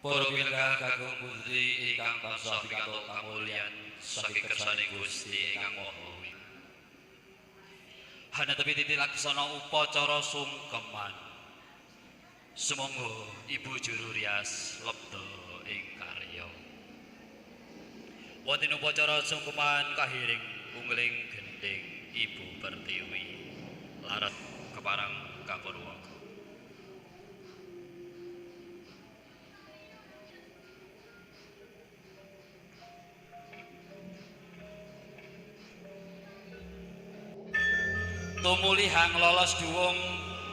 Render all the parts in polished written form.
Para pilkah kakung putri ingkang tansah pikantuk kamulyan saking kersaning Gusti ingkang Maha. Hanetepi titi laksana upacara sungkeman. Sumangga Ibu Juru Rias lebda ing karya. Wonten upacara sungkeman kahiring ungling gending Ibu Pertiwi larat keparang kapurwaga. Tumulihang lolos duwung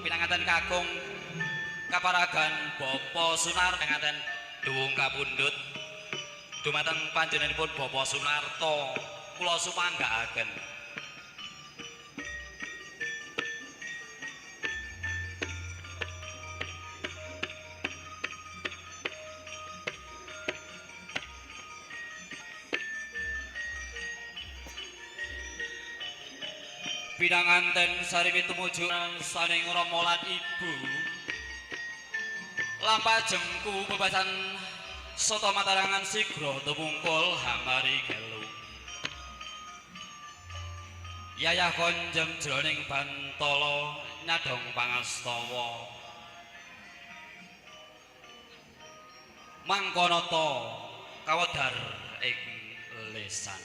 pinanganten kakung kaparagan Bapa Sunar pinanganten duwung kapundhut dumateng panjenenganipun Bapa Sunarto kula sumanggaaken pinanganten sarimi tumuju saning Rama lan Ibu lampajengku bebasan soto matarangan sigra tumungkul hamari gelu yayah konjem jroning bantala nyadong pangastawa mangkanata kawedar ing lesan.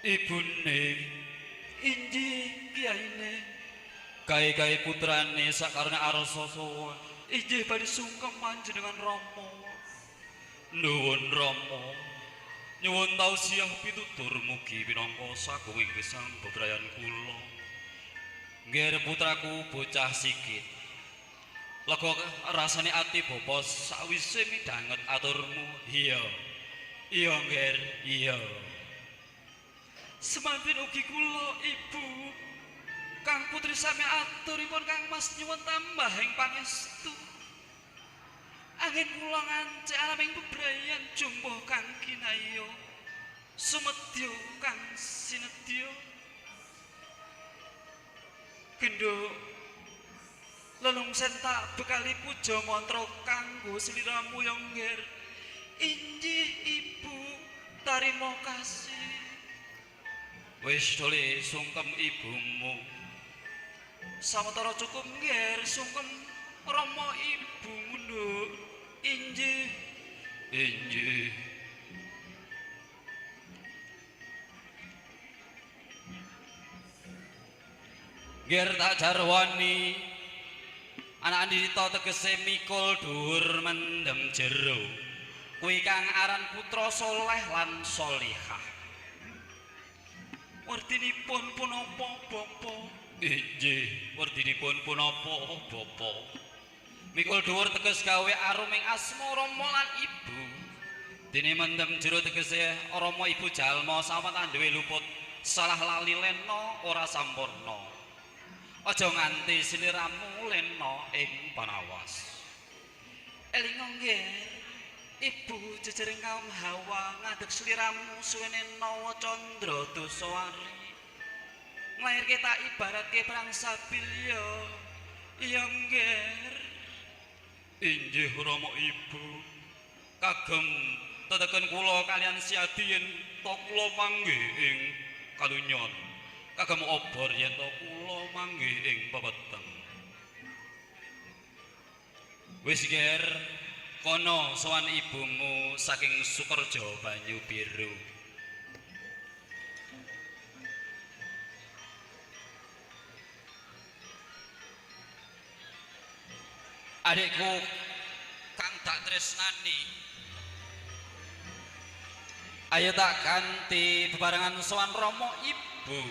Ibune injih kiyaine gawe-gawe putrane sakarone arsa sowan injih badhe sungkem panjenengan Rama. Nuwun Rama nyuwun tausiah pitutur mugi pinangka sagunging gesang bebrayan kula. Nggih putraku bocah sikit lega rasane ati bapa sawise midhanget aturmu. Iya nggih iya. Semanten ugi kula Ibu kang putri sami aturipun Kang Mas nyuwun tambahing pangestu. Angin kula ngancik alaming bebrayan jumbuh Kang Kinaya sumedya Kang sinedya. Gendho lelungsen tak bekali puja mantra kanggo sliramu ya nggih. Injih Ibu tarima kasih. Wis dole sungkem ibumu sawetara cukup nggih sungkem Rama ibumu nduk. Injih nggih tak jarwani anak andita tegese mikul dhuwur mendem jero kuwi kang aran putra soleh lan solihah. Werdinipun punapa Bapa? Injih, werdinipun punapa Bapa? Mikul dhuwur teges gawe aruming asma Rama lan Ibu. Dene mendem jero tegese Rama Ibu jalma sampeyan duwe luput salah lali lena ora sampurna. Aja nganti sliramu lena ing panawas. Elinga nggih. Ibu jejering kaum Hawa ngadeg sliramu suwene nawa candra dosawari nglairke tak ibaratke perang sabilya. Iya nggih. Injih Rama Ibu kagem teteken kula kalian siadi yen to kula manggih ing kalunyon kagem obor yen to kula manggih ing pepeteng. Wis ger kono sowan ibumu saking Sukerja banyu biru. Adikku kang tak tresnani ayo tak ganti bebarengan sowan Rama Ibu.